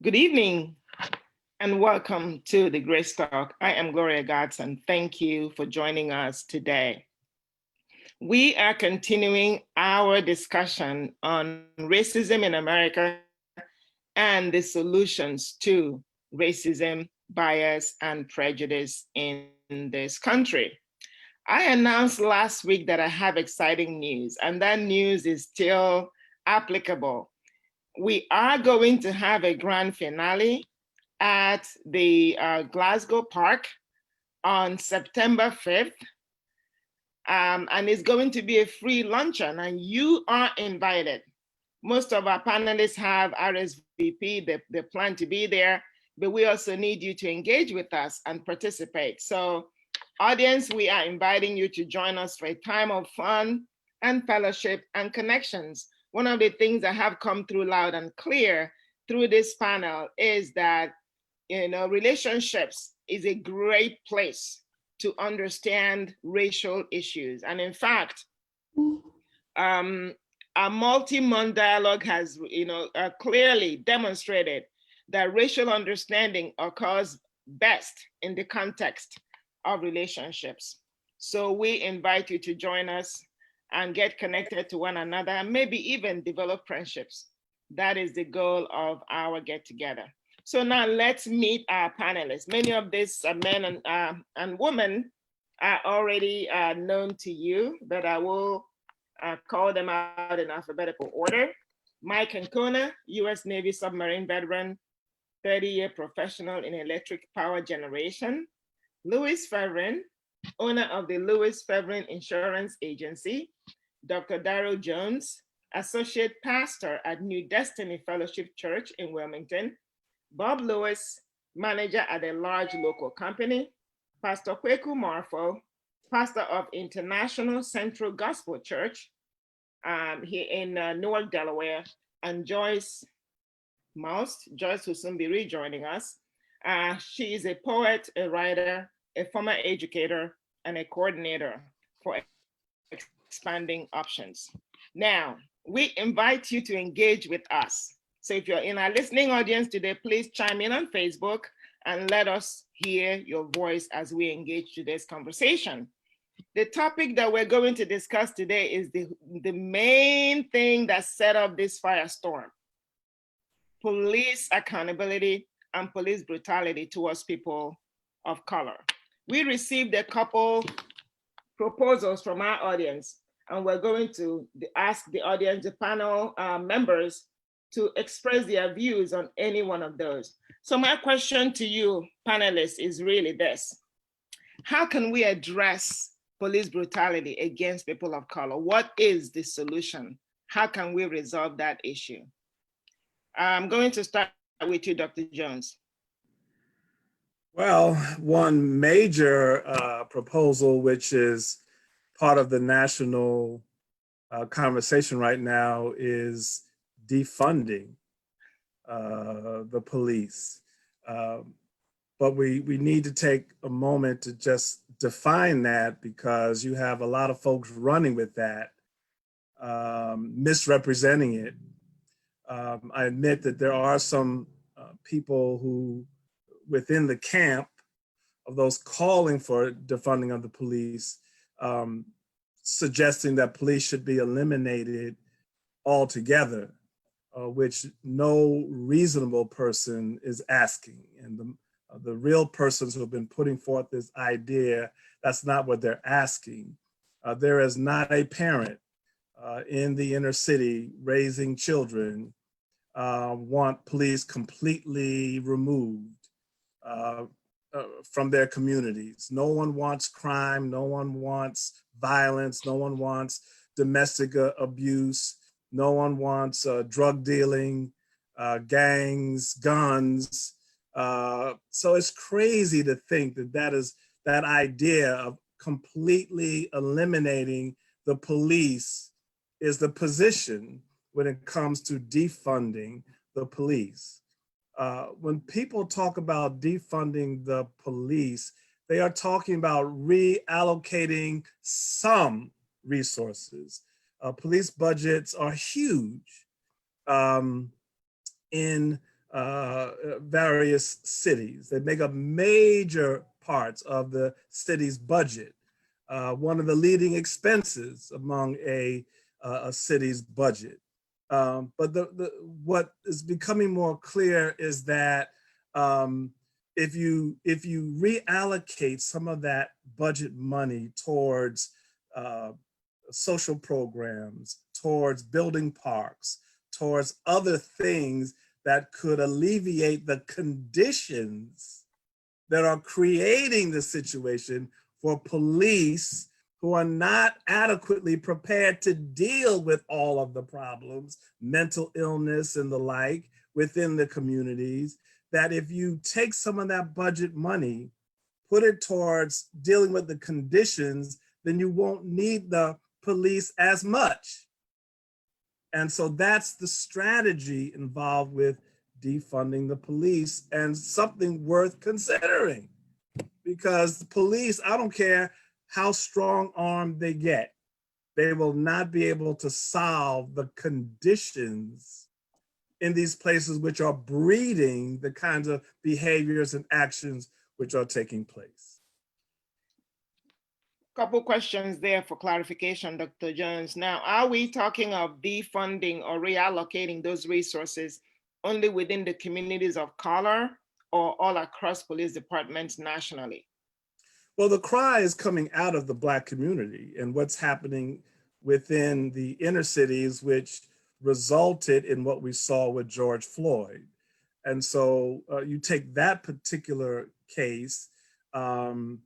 Good evening and welcome to the Grace Talk. I am Gloria Godson. Thank you for joining us today. We are continuing our discussion on racism in America and the solutions to racism, bias, and prejudice in this country. I announced last week that I have exciting news, and that news is still applicable. We are going to have a grand finale at the Glasgow Park on September 5th. And it's going to be a free luncheon, and you are invited. Most of our panelists have RSVP, they plan to be there, but we also need you to engage with us and participate. So, audience, we are inviting you to join us for a time of fun and fellowship and connections. One of the things that have come through loud and clear through this panel is that relationships is a great place to understand racial issues. And in fact, our multi-month dialogue has clearly demonstrated that racial understanding occurs best in the context of relationships. So we invite you to join us and get connected to one another and maybe even develop friendships. That is the goal of our get together. So now let's meet our panelists. Many of these men and women are already known to you, but I will call them out in alphabetical order. Mike Ancona, US Navy submarine veteran, 30-year professional in electric power generation. Louis Fevrin, owner of the Louis Fevrin Insurance Agency. Dr. Daryl Jones, associate pastor at New Destiny Fellowship Church in Wilmington. Bob Lewis, manager at a large local company. Pastor Kweku Marfo, pastor of International Central Gospel Church here in Newark, Delaware. And Joyce Maust, Joyce will soon be rejoining us. She is a poet, a writer, a former educator, and a coordinator for expanding options. Now, we invite you to engage with us. So if you're in our listening audience today, please chime in on Facebook and let us hear your voice as we engage today's conversation. The topic that we're going to discuss today is the main thing that set up this firestorm: police accountability and police brutality towards people of color. We received a couple proposals from our audience, and we're going to ask the audience, the panel members, to express their views on any one of those. So my question to you, panelists, is really this: how can we address police brutality against people of color? What is the solution? How can we resolve that issue? I'm going to start with you, Dr. Jones. Well, one major proposal, which is part of the national conversation right now, is defunding the police. But we need to take a moment to just define that, because you have a lot of folks running with that, misrepresenting it. I admit that there are some people who, within the camp of those calling for defunding of the police, suggesting that police should be eliminated altogether, which no reasonable person is asking. And the real persons who have been putting forth this idea, that's not what they're asking. There is not a parent in the inner city raising children want police completely removed from their communities. No one wants crime, no one wants violence, no one wants domestic abuse, no one wants drug dealing, gangs, guns. So it's crazy to think that idea of completely eliminating the police is the position when it comes to defunding the police. When people talk about defunding the police, they are talking about reallocating some resources. Police budgets are huge in various cities. They make up major parts of the city's budget. One of the leading expenses among a city's budget. But what is becoming more clear is that if you reallocate some of that budget money towards social programs, towards building parks, towards other things that could alleviate the conditions that are creating the situation for police who are not adequately prepared to deal with all of the problems, mental illness and the like within the communities, that if you take some of that budget money, put it towards dealing with the conditions, then you won't need the police as much. And so that's the strategy involved with defunding the police, and something worth considering, because the police, I don't care how strong armed they get, they will not be able to solve the conditions in these places which are breeding the kinds of behaviors and actions which are taking place. Couple questions there for clarification, Dr. Jones. Now, are we talking of defunding or reallocating those resources only within the communities of color or all across police departments nationally? Well, the cry is coming out of the Black community and what's happening within the inner cities, which resulted in what we saw with George Floyd. And so you take that particular case, the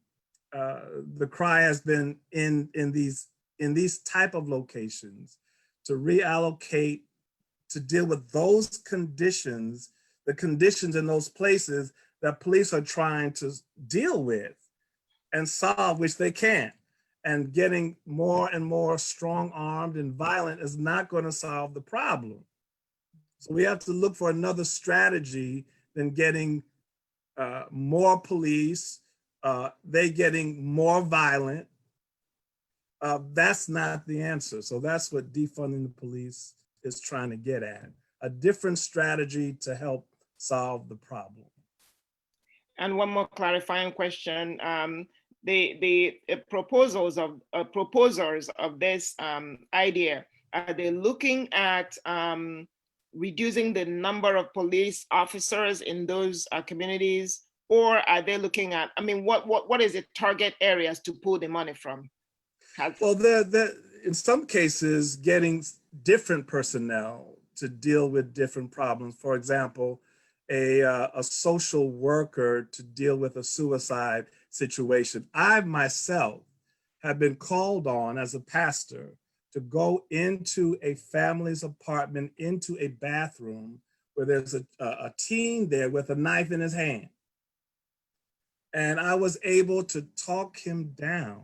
cry has been in these type of locations to reallocate, to deal with those conditions, the conditions in those places that police are trying to deal with and solve, which they can't. And getting more and more strong-armed and violent is not going to solve the problem. So we have to look for another strategy than getting more police, they getting more violent. That's not the answer. So that's what defunding the police is trying to get at, a different strategy to help solve the problem. And one more clarifying question. The proposers of this idea, are they looking at reducing the number of police officers in those communities, or are they looking at, I mean, what is the target areas to pull the money from? Well, they're in some cases getting different personnel to deal with different problems. For example, a social worker to deal with a suicide situation. I myself have been called on as a pastor to go into a family's apartment, into a bathroom where there's a teen there with a knife in his hand. And I was able to talk him down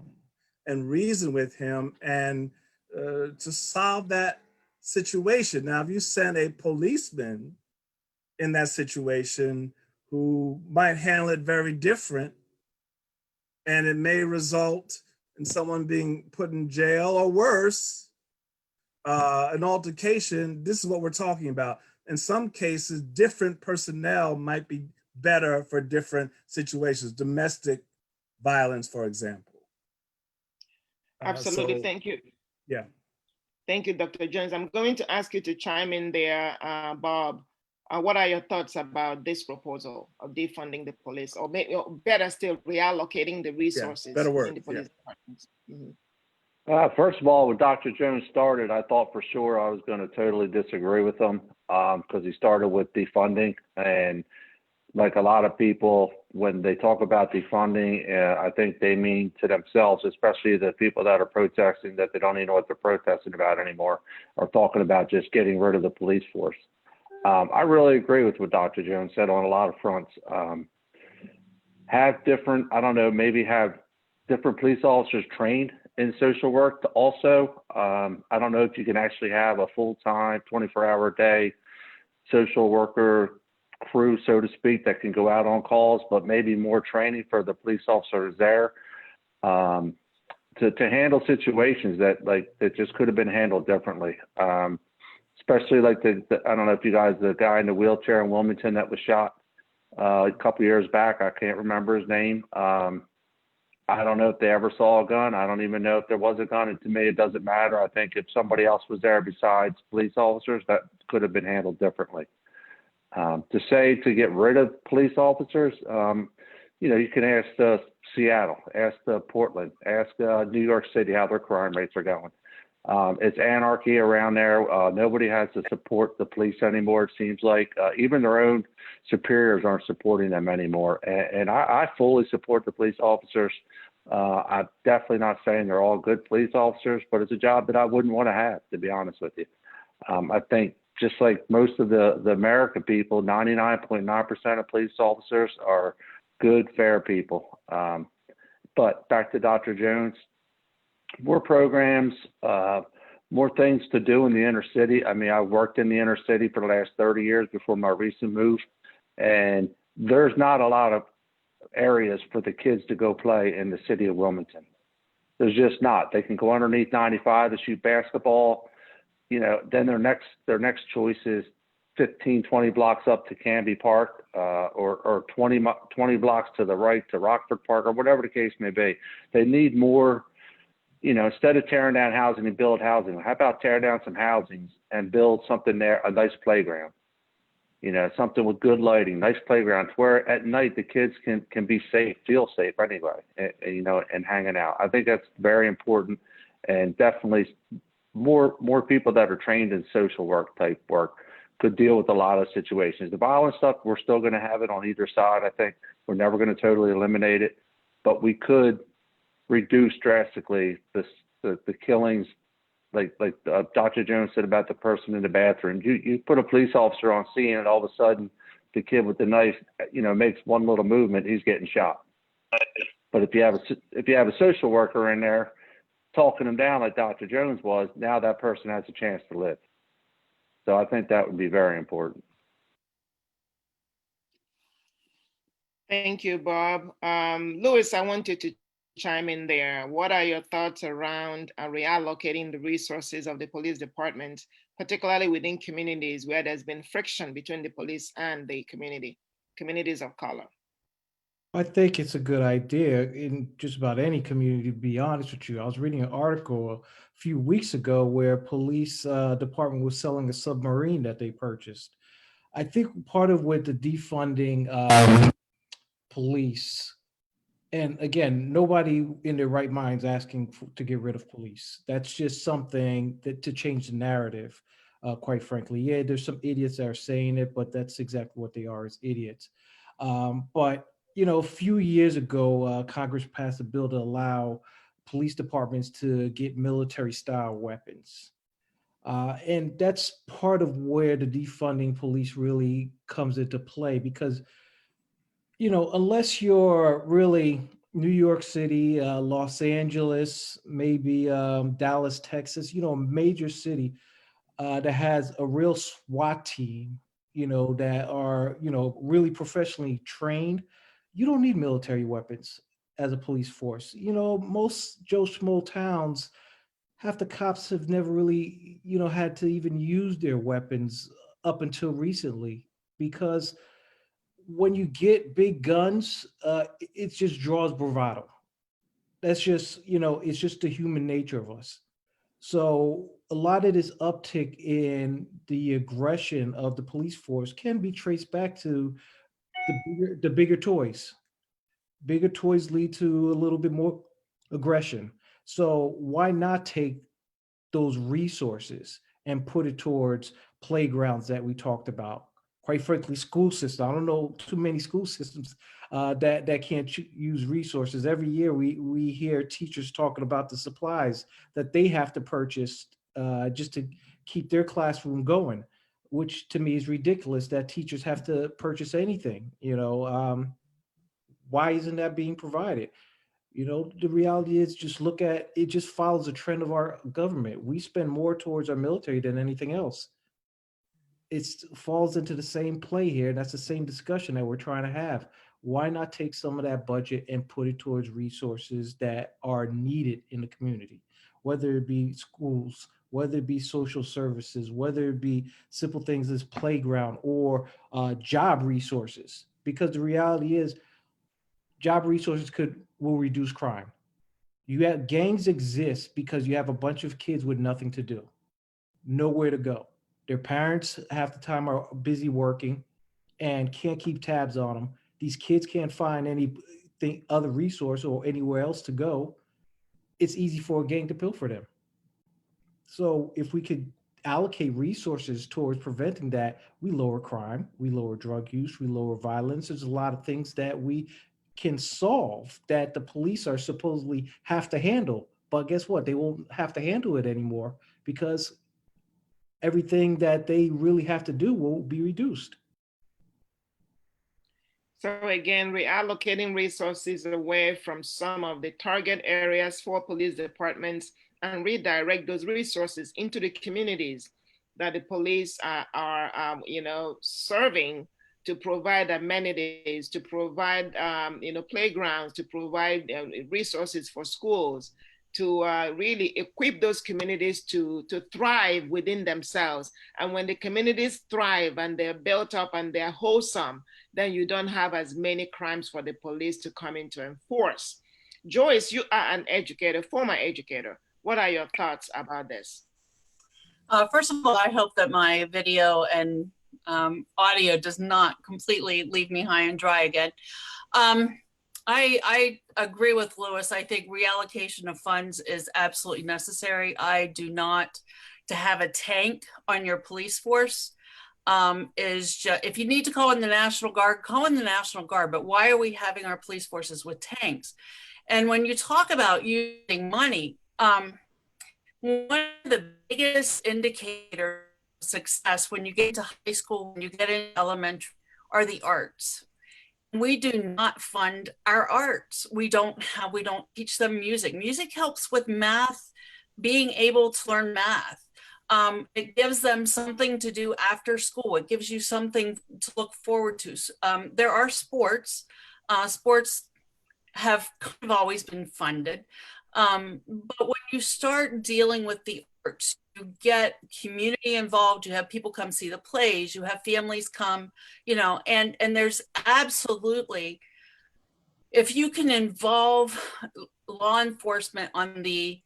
and reason with him and to solve that situation. Now, if you send a policeman in that situation who might handle it very different, and it may result in someone being put in jail or worse, an altercation, this is what we're talking about. In some cases, different personnel might be better for different situations, domestic violence, for example. Absolutely, thank you. Yeah. Thank you, Dr. Jones. I'm going to ask you to chime in there, Bob. What are your thoughts about this proposal of defunding the police, or better still, reallocating the resources in the police departments? Mm-hmm. First of all, when Dr. Jones started, I thought for sure I was going to totally disagree with him because he started with defunding. And like a lot of people, when they talk about defunding, I think they mean to themselves, especially the people that are protesting, that they don't even know what they're protesting about anymore, or talking about just getting rid of the police force. I really agree with what Dr. Jones said on a lot of fronts. Have different, I don't know, maybe have different police officers trained in social work to also. I don't know if you can actually have a full-time, 24-hour day social worker crew, so to speak, that can go out on calls, but maybe more training for the police officers there to handle situations that just could have been handled differently. especially like I don't know if you guys, the guy in the wheelchair in Wilmington that was shot a couple years back. I can't remember his name. I don't know if they ever saw a gun. I don't even know if there was a gun. And to me, it doesn't matter. I think if somebody else was there besides police officers, that could have been handled differently. To say to get rid of police officers, you can ask Seattle, ask Portland, ask New York City how their crime rates are going. It's anarchy around there. Nobody has to support the police anymore. It seems like even their own superiors aren't supporting them anymore. And I fully support the police officers. I'm definitely not saying they're all good police officers, but it's a job that I wouldn't want to have, to be honest with you. I think just like most of the American people, 99.9% of police officers are good, fair people. But back to Dr. Jones, more programs, more things to do in the inner city. I mean, I worked in the inner city for the last 30 years before my recent move, and there's not a lot of areas for the kids to go play in the city of Wilmington. There's just not. They can go underneath 95 to shoot basketball. Then their next choice is 15, 20 blocks up to Canby Park, or 20 blocks to the right to Rockford Park, or whatever the case may be. They need more. Instead of tearing down housing and build housing, how about tear down some housings and build something there, a nice playground, something with good lighting, nice playgrounds where at night the kids can be safe, feel safe anyway, and hanging out. I think that's very important, and definitely more people that are trained in social work type work could deal with a lot of situations. The violent stuff, we're still going to have it on either side. I think we're never going to totally eliminate it, but we could reduce drastically the killings, like Dr. Jones said about the person in the bathroom. You put a police officer on scene, and all of a sudden, the kid with the knife, makes one little movement, he's getting shot. But if you have a social worker in there talking him down like Dr. Jones was, now that person has a chance to live. So I think that would be very important. Thank you, Bob. Louis, I wanted to chime in there. What are your thoughts around reallocating the resources of the police department, particularly within communities where there's been friction between the police and the communities of color? I think it's a good idea in just about any community, to be honest with you. I was reading an article a few weeks ago where police department was selling a submarine that they purchased. I think part of with the defunding police, and again, nobody in their right mind is asking to get rid of police. That's just something that to change the narrative, quite frankly. Yeah, there's some idiots that are saying it, but that's exactly what they are, is idiots. But a few years ago, Congress passed a bill to allow police departments to get military-style weapons. And that's part of where the defunding police really comes into play, because unless you're really New York City, Los Angeles, maybe Dallas, Texas, a major city that has a real SWAT team, that are, really professionally trained, you don't need military weapons as a police force. Most Joe Schmo towns, half the cops have never really, had to even use their weapons up until recently, because when you get big guns, it just draws bravado. That's just, it's just the human nature of us. So a lot of this uptick in the aggression of the police force can be traced back to the bigger toys. Bigger toys lead to a little bit more aggression. So why not take those resources and put it towards playgrounds that we talked about? Quite frankly, school system. I don't know too many school systems that can't use resources. Every year we hear teachers talking about the supplies that they have to purchase just to keep their classroom going, which to me is ridiculous that teachers have to purchase anything. Why isn't that being provided? The reality is, just look at it, just follows the trend of our government. We spend more towards our military than anything else. It falls into the same play here. That's the same discussion that we're trying to have. Why not take some of that budget and put it towards resources that are needed in the community, whether it be schools, whether it be social services, whether it be simple things as playground or job resources. Because the reality is, job resources will reduce crime. You have gangs exist because you have a bunch of kids with nothing to do, nowhere to go. Their parents half the time are busy working and can't keep tabs on them. These kids can't find anything other resource or anywhere else to go. It's easy for a gang to pilfer them. So if we could allocate resources towards preventing that, we lower crime, we lower drug use, we lower violence. There's a lot of things that we can solve that the police are supposedly have to handle. But guess what? They won't have to handle it anymore because everything that they really have to do will be reduced. So again, reallocating resources away from some of the target areas for police departments and redirect those resources into the communities that the police are serving, to provide amenities, to provide playgrounds, to provide resources for schools, to really equip those communities to thrive within themselves. And when the communities thrive and they're built up and they're wholesome, then you don't have as many crimes for the police to come in to enforce. Joyce, you are an educator, former educator. What are your thoughts about this? First of all, I hope that my video and audio does not completely leave me high and dry again. I agree with Lewis. I think reallocation of funds is absolutely necessary. I do not, to have a tank on your police force is just, if you need to call in the National Guard, call in the National Guard, but why are we having our police forces with tanks? And when you talk about using money, one of the biggest indicators of success when you get into high school, when you get into elementary, are the arts. We do not fund our arts. We don't teach them music. Music helps with math, being able to learn math. It gives them something to do after school. It gives you something to look forward to. There are sports. Sports have kind of always been funded. But when you start dealing with the arts, you get community involved, you have people come see the plays, you have families come, and there's absolutely, if you can involve law enforcement on the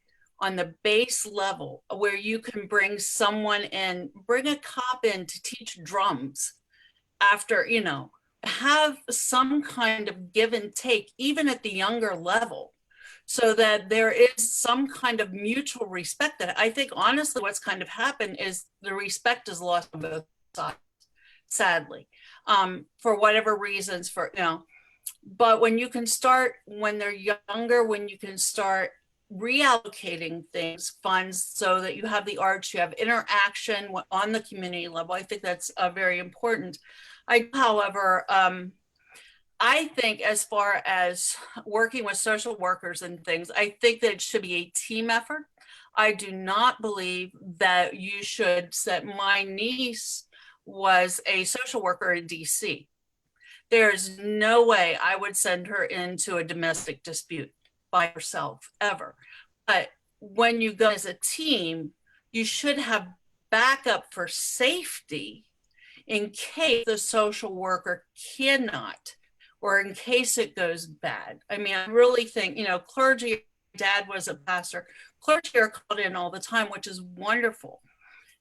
base level, where you can bring someone in, bring a cop in to teach drums after, have some kind of give and take, even at the younger level, so that there is some kind of mutual respect. That I think, honestly, what's kind of happened is the respect is lost on both sides, sadly, for whatever reasons, but when you can start, when they're younger, when you can start reallocating funds so that you have the arts, you have interaction on the community level, I think that's very important. However, I think as far as working with social workers and things, I think that it should be a team effort. I do not believe that you should set, my niece was a social worker in DC. There's no way I would send her into a domestic dispute by herself ever. But when you go as a team, you should have backup for safety in case the social worker cannot, or in case it goes bad. I mean, I really think, clergy, dad was a pastor, clergy are called in all the time, which is wonderful.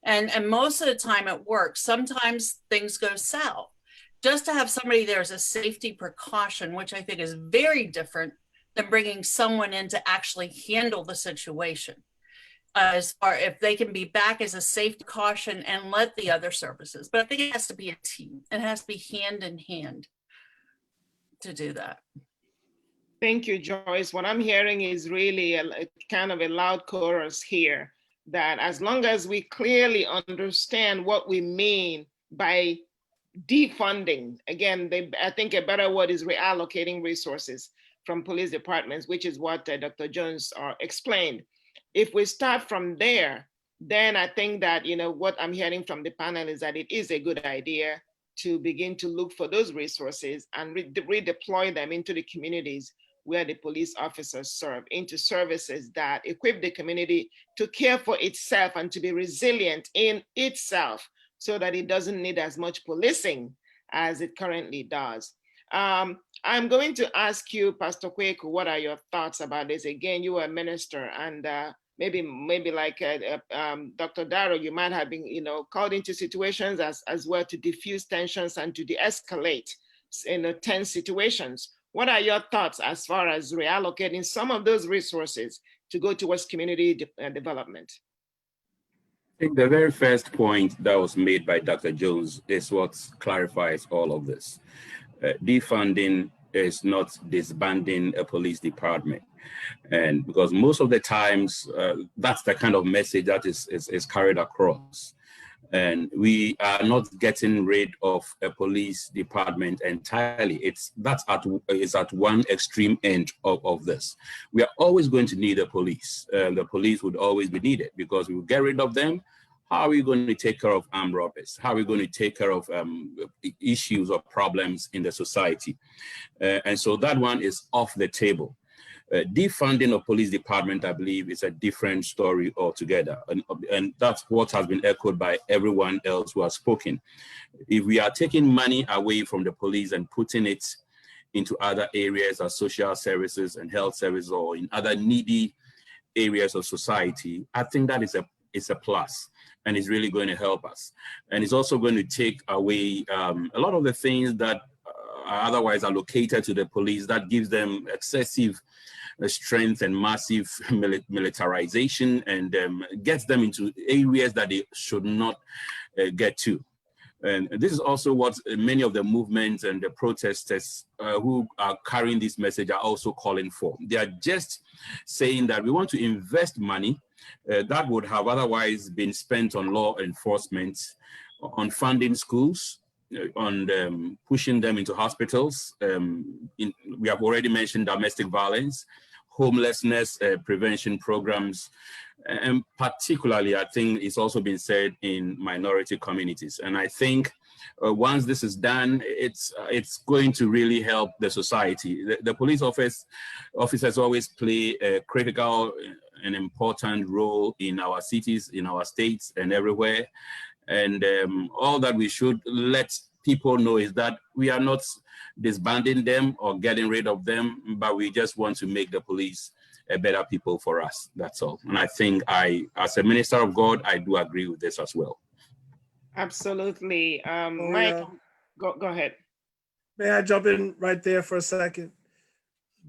And most of the time it works. Sometimes things go south. Just to have somebody there as a safety precaution, which I think is very different than bringing someone in to actually handle the situation. As far if they can be back as a safety caution and let the other services. But I think it has to be a team. It has to be hand in hand to do that. Thank you, Joyce. What I'm hearing is really a kind of a loud chorus here, that as long as we clearly understand what we mean by defunding, again, I think a better word is reallocating resources from police departments, which is what Dr. Jones explained. If we start from there, then I think that, what I'm hearing from the panel is that it is a good idea to begin to look for those resources and redeploy them into the communities where the police officers serve into services that equip the community to care for itself and to be resilient in itself so that it doesn't need as much policing as it currently does. I'm going to ask you, Pastor Kwaku, what are your thoughts about this? Again, you are a minister, and maybe like Dr. Darrow, you might have been, called into situations as well to diffuse tensions and to de-escalate in tense situations. What are your thoughts as far as reallocating some of those resources to go towards community development? I think the very first point that was made by Dr. Jones is what clarifies all of this. Defunding is not disbanding a police department. And because most of the times, that's the kind of message that is carried across. And we are not getting rid of a police department entirely. It's at one extreme end of this. We are always going to need a police. The police would always be needed because we will get rid of them. How are we going to take care of armed robbers? How are we going to take care of issues or problems in the society? And so that one is off the table. Defunding of police department, I believe, is a different story altogether. And that's what has been echoed by everyone else who has spoken. If we are taking money away from the police and putting it into other areas as social services and health services or in other needy areas of society, I think that is a plus. And it's really going to help us. And it's also going to take away a lot of the things that are otherwise allocated to the police that gives them excessive strength and massive militarization and gets them into areas that they should not get to. And this is also what many of the movements and the protesters who are carrying this message are also calling for. They are just saying that we want to invest money that would have otherwise been spent on law enforcement, on funding schools, on pushing them into hospitals. We have already mentioned domestic violence, homelessness prevention programs, and particularly, I think it's also been said in minority communities. And I think once this is done, it's going to really help the society. The police officers always play a critical and important role in our cities, in our states, and everywhere. And all that we should let people know is that we are not disbanding them or getting rid of them, but we just want to make the police a better people for us. That's all. And I think as a minister of God, I do agree with this as well. Absolutely. Mike, go ahead. May I jump in right there for a second?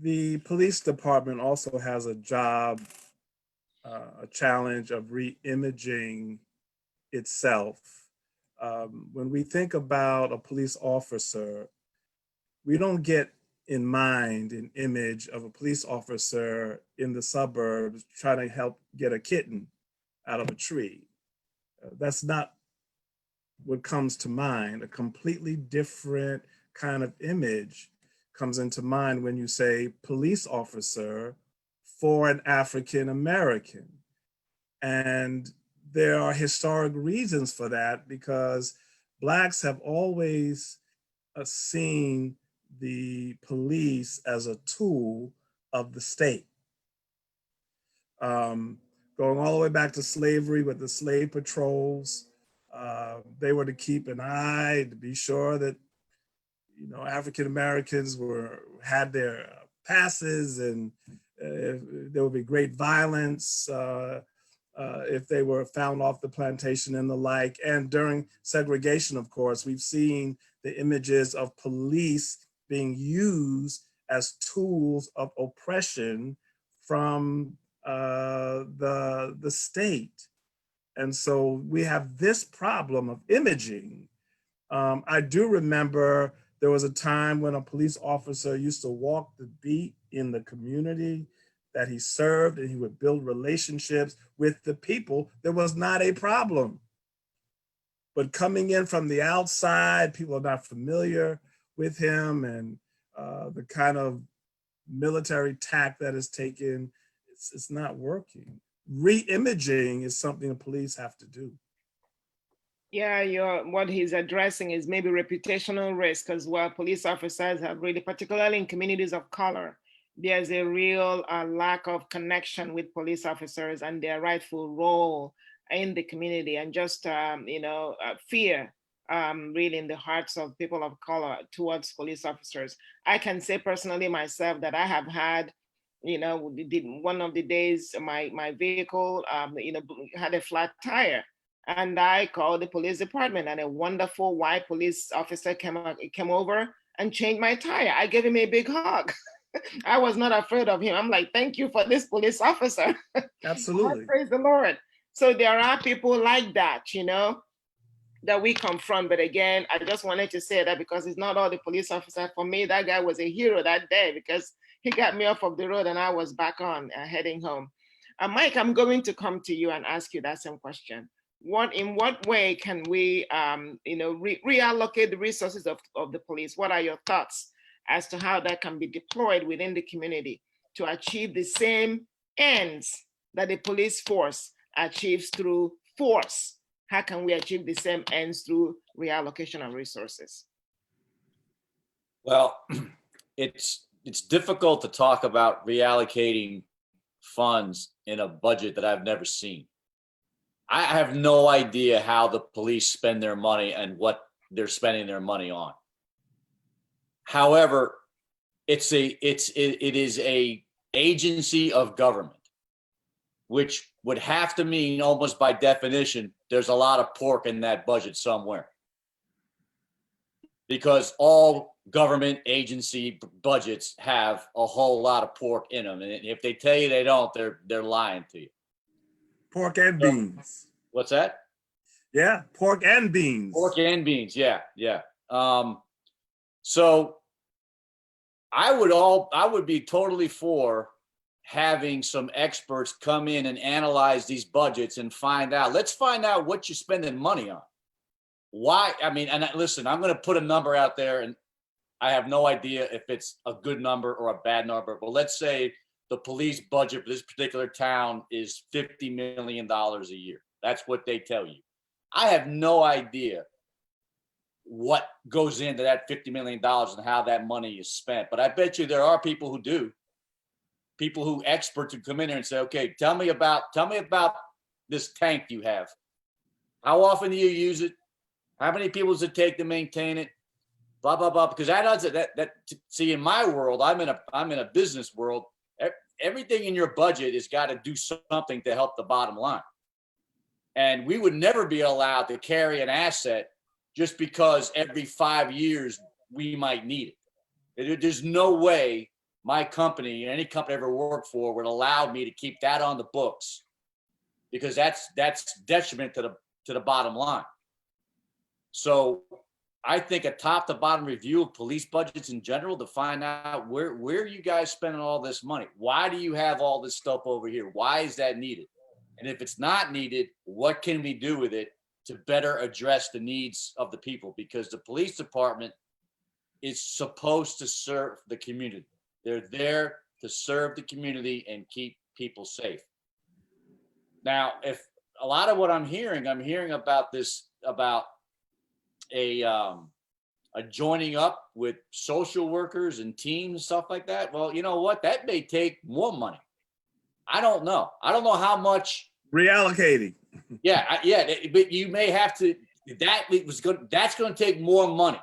The police department also has a job, a challenge of re-imaging itself. When we think about a police officer, we don't get in mind an image of a police officer in the suburbs trying to help get a kitten out of a tree. That's not what comes to mind. A completely different kind of image comes into mind when you say police officer for an African American. And there are historic reasons for that because Blacks have always seen the police as a tool of the state. Going all the way back to slavery with the slave patrols, they were to keep an eye to be sure that African Americans had their passes, and there would be great violence if they were found off the plantation and the like. And during segregation, of course, we've seen the images of police being used as tools of oppression from the state. And so we have this problem of imaging. I do remember there was a time when a police officer used to walk the beat in the community that he served, and he would build relationships with the people. There was not a problem. But coming in from the outside, people are not familiar with him, and the kind of military tack that is taken, it's not working. Re-imaging is something the police have to do. Yeah, what he's addressing is maybe reputational risk as well. Police officers have really, particularly in communities of color, there's a real lack of connection with police officers and their rightful role in the community, and just fear really in the hearts of people of color towards police officers. I can say personally myself that I have had, one of the days my vehicle had a flat tire, and I called the police department, and a wonderful white police officer came over and changed my tire. I gave him a big hug. I was not afraid of him. I'm like, thank you for this police officer. Absolutely. Praise the Lord. So there are people like that, that we confront. But again, I just wanted to say that because it's not all the police officers. For me, that guy was a hero that day because he got me off of the road and I was back on heading home. Mike, I'm going to come to you and ask you that same question. In what way can we, reallocate the resources of the police? What are your thoughts as to how that can be deployed within the community to achieve the same ends that the police force achieves through force? How can we achieve the same ends through reallocation of resources? Well, it's difficult to talk about reallocating funds in a budget that I've never seen. I have no idea how the police spend their money and what they're spending their money on. However, it is a agency of government, which would have to mean almost by definition, there's a lot of pork in that budget somewhere. Because all government agency budgets have a whole lot of pork in them. And if they tell you they don't, they're lying to you. Pork and beans. What's that? Yeah, pork and beans. Pork and beans, yeah. So I would be totally for having some experts come in and analyze these budgets and let's find out what you're spending money on. Why? I mean, and listen, I'm going to put a number out there and I have no idea if it's a good number or a bad number, but let's say the police budget for this particular town is $50 million a year. That's what they tell you. I have no idea what goes into that $50 million and how that money is spent. But I bet you there are people who do. People who experts who come in there and say, okay, tell me about this tank you have. How often do you use it? How many people does it take to maintain it? Blah, blah, blah. Because see, in my world, I'm in a business world. Everything in your budget has got to do something to help the bottom line. And we would never be allowed to carry an asset just because every 5 years we might need it. There's no way my company, any company I ever worked for, would allow me to keep that on the books because that's detriment to the bottom line. So I think a top to bottom review of police budgets in general to find out where you guys spending all this money. Why do you have all this stuff over here? Why is that needed? And if it's not needed, what can we do with it to better address the needs of the people? Because the police department is supposed to serve the community. They're there to serve the community and keep people safe. Now, if a lot of what I'm hearing about this, about a joining up with social workers and teams and stuff like that. Well, you know what? That may take more money. I don't know. I don't know how much reallocating. Yeah, but you may have to. That's going to take more money.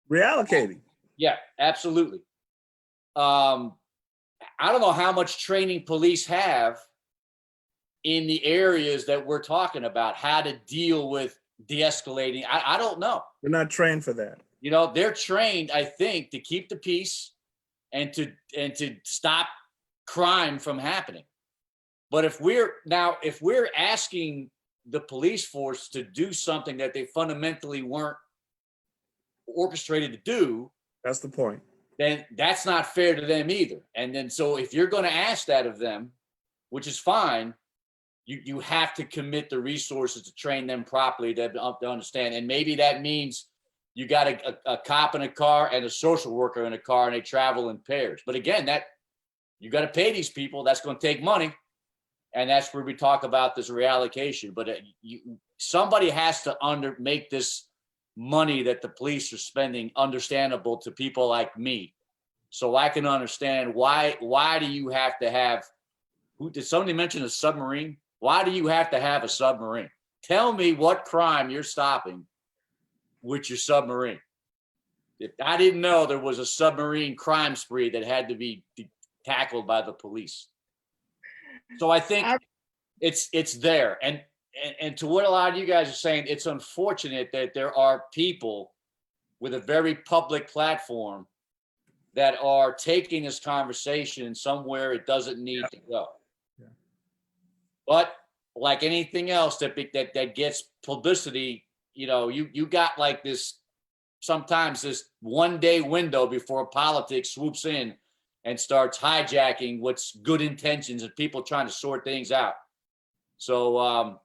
Reallocating. Yeah, absolutely. I don't know how much training police have in the areas that we're talking about, how to deal with de-escalating. I don't know. We're not trained for that. You know, they're trained, I think, to keep the peace and to stop crime from happening. But if we're asking the police force to do something that they fundamentally weren't orchestrated to do, that's the point. Then that's not fair to them either. And then so if you're going to ask that of them, which is fine, you have to commit the resources to train them properly to understand. And maybe that means you got a cop in a car and a social worker in a car and they travel in pairs. But again, that you got to pay these people. That's going to take money. And that's where we talk about this reallocation. But somebody has to make this money that the police are spending understandable to people like me so I can understand why do you have to have, who did somebody mention a submarine? Why do you have to have a submarine? Tell me what crime you're stopping with your submarine. If I didn't know there was a submarine crime spree that had to be tackled by the police. So I think it's there. And to what a lot of you guys are saying, it's unfortunate that there are people with a very public platform that are taking this conversation somewhere it doesn't need to go. Yeah. But like anything else that gets publicity, you know, you got like this, sometimes this 1 day window before politics swoops in and starts hijacking what's good intentions and people trying to sort things out. So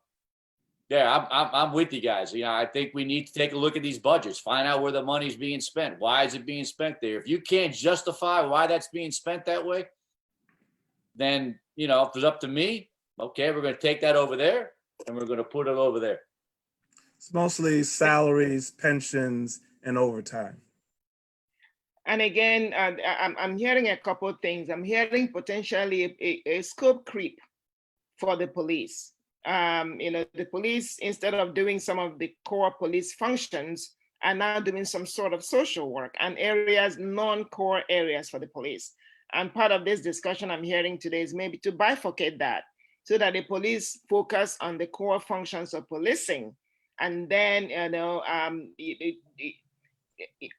yeah, I'm with you guys. You know, I think we need to take a look at these budgets, find out where the money's being spent. Why is it being spent there? If you can't justify why that's being spent that way, then, you know, if it's up to me, okay, we're going to take that over there and we're going to put it over there. It's mostly salaries, pensions, and overtime. And again, I'm hearing a couple of things. I'm hearing potentially a scope creep for the police. You know, the police, instead of doing some of the core police functions, are now doing some sort of social work and areas, non-core areas for the police. And part of this discussion I'm hearing today is maybe to bifurcate that so that the police focus on the core functions of policing, and then, you know,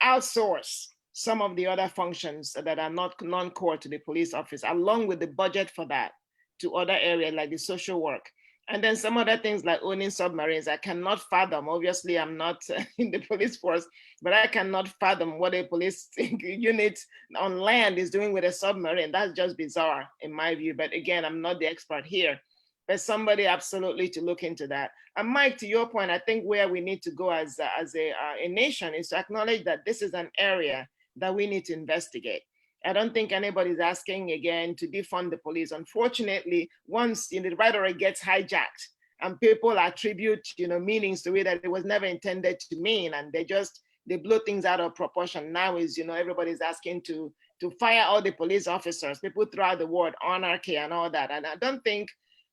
outsource some of the other functions that are not non-core to the police office, along with the budget for that, to other areas like the social work. And then some other things like owning submarines, I cannot fathom. Obviously, I'm not in the police force, but I cannot fathom what a police unit on land is doing with a submarine. That's just bizarre in my view. But again, I'm not the expert here. But somebody absolutely to look into that. And Mike, to your point, I think where we need to go as a nation is to acknowledge that this is an area that we need to investigate. I don't think anybody's asking again to defund the police. Unfortunately, once the rhetoric gets hijacked and people attribute, you know, meanings to it that it was never intended to mean, and they blow things out of proportion. Now is, you know, everybody's asking to fire all the police officers. People throw out the word anarchy and all that. And I don't think,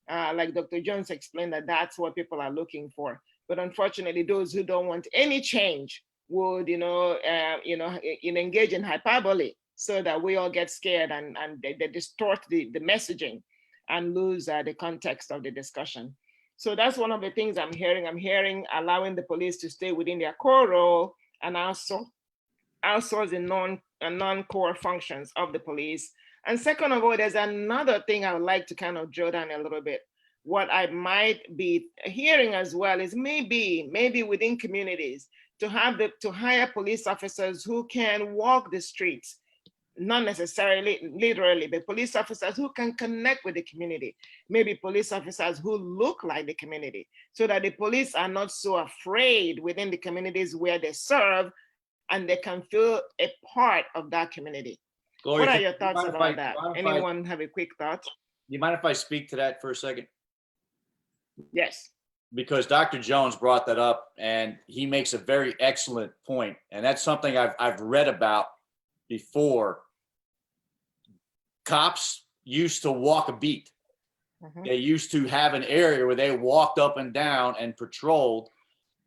like Dr. Jones explained, that that's what people are looking for. But unfortunately, those who don't want any change would, engage in hyperbole, so that we all get scared and they distort the messaging and lose the context of the discussion. So that's one of the things I'm hearing. I'm hearing allowing the police to stay within their core role and also outsource the non-core functions of the police. And second of all, there's another thing I would like to kind of drill down a little bit. What I might be hearing as well is maybe within communities to hire police officers who can walk the streets, not necessarily literally, but police officers who can connect with the community, maybe police officers who look like the community, so that the police are not so afraid within the communities where they serve, and they can feel a part of that community. Gloria, what are your thoughts about that? Anyone have a quick thought? You mind if I speak to that for a second? Yes. Because Dr. Jones brought that up, and he makes a very excellent point, and that's something I've read about before. Cops used to walk a beat. Mm-hmm. They used to have an area where they walked up and down and patrolled,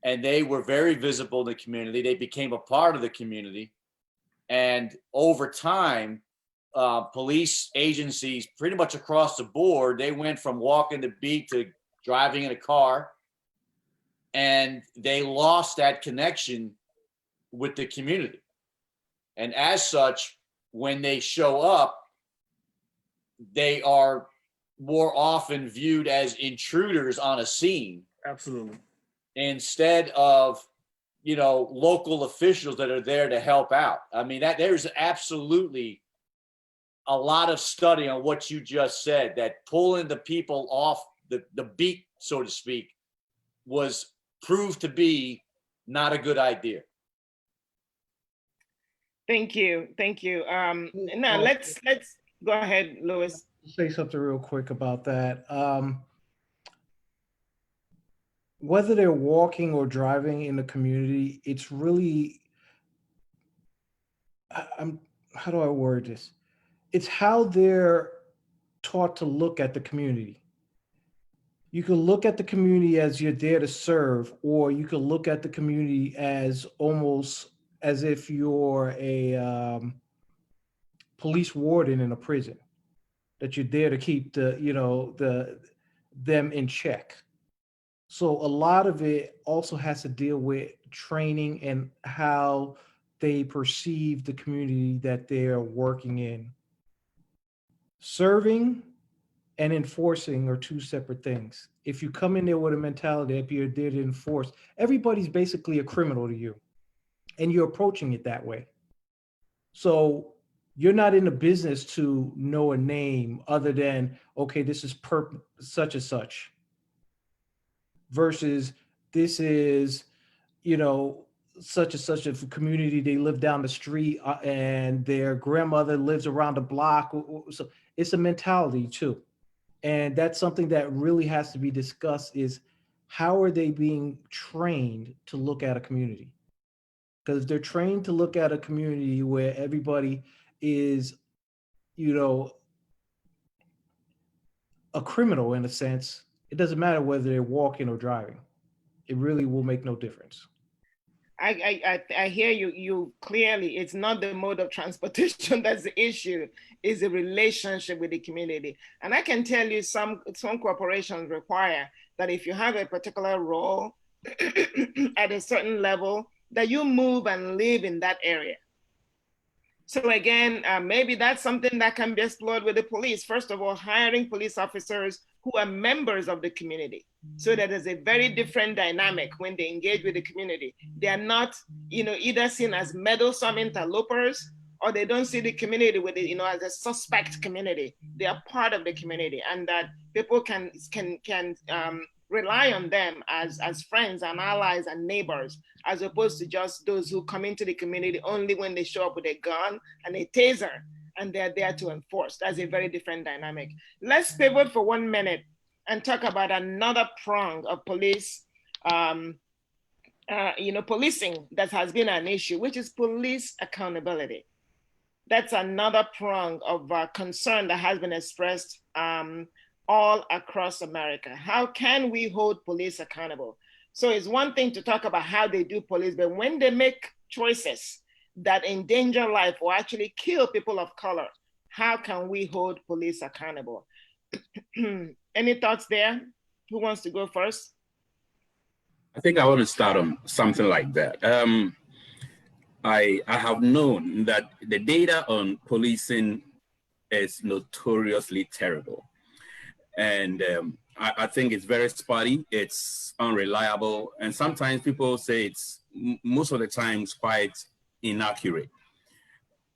and they were very visible in the community. They became a part of the community. And over time, police agencies pretty much across the board, they went from walking the beat to driving in a car, and they lost that connection with the community. And as such, when they show up, they are more often viewed as intruders on a scene. Absolutely. Instead of, you know, local officials that are there to help out. I mean, that there's absolutely a lot of study on what you just said, that pulling the people off the beat, so to speak, was proved to be not a good idea. Thank you. Now let's go ahead, Louis. Say something real quick about that. Whether they're walking or driving in the community, it's really, how do I word this? It's how they're taught to look at the community. You can look at the community as you're there to serve, or you can look at the community as almost as if you're a police warden in a prison, that you're there to keep them in check. So a lot of it also has to deal with training and how they perceive the community that they're working in. Serving and enforcing are two separate things. If you come in there with a mentality that you're there to enforce, everybody's basically a criminal to you, and you're approaching it that way. So you're not in the business to know a name other than, okay, this is such and such, versus this is, such and such a community. They live down the street and their grandmother lives around the block. So it's a mentality too. And that's something that really has to be discussed, is how are they being trained to look at a community? Because if they're trained to look at a community where everybody is, a criminal in a sense, it doesn't matter whether they're walking or driving. It really will make no difference. I hear you clearly. It's not the mode of transportation that's the issue, is the relationship with the community. And I can tell you some corporations require that if you have a particular role at a certain level, that you move and live in that area. So again, maybe that's something that can be explored with the police. First of all, hiring police officers who are members of the community, so that there's a very different dynamic when they engage with the community. They are not, either seen as meddlesome interlopers, or they don't see the community with it, as a suspect community. They are part of the community, and that people can rely on them as friends and allies and neighbors, as opposed to just those who come into the community only when they show up with a gun and a taser, and they're there to enforce. That's a very different dynamic. Let's pivot for 1 minute and talk about another prong of police, policing that has been an issue, which is police accountability. That's another prong of concern that has been expressed all across America. How can we hold police accountable? So it's one thing to talk about how they do police, but when they make choices that endanger life or actually kill people of color, how can we hold police accountable? Any thoughts there? Who wants to go first? I think I want to start on something like that. I have known that the data on policing is notoriously terrible. And I think it's very spotty, it's unreliable, and sometimes people say it's most of the times quite inaccurate.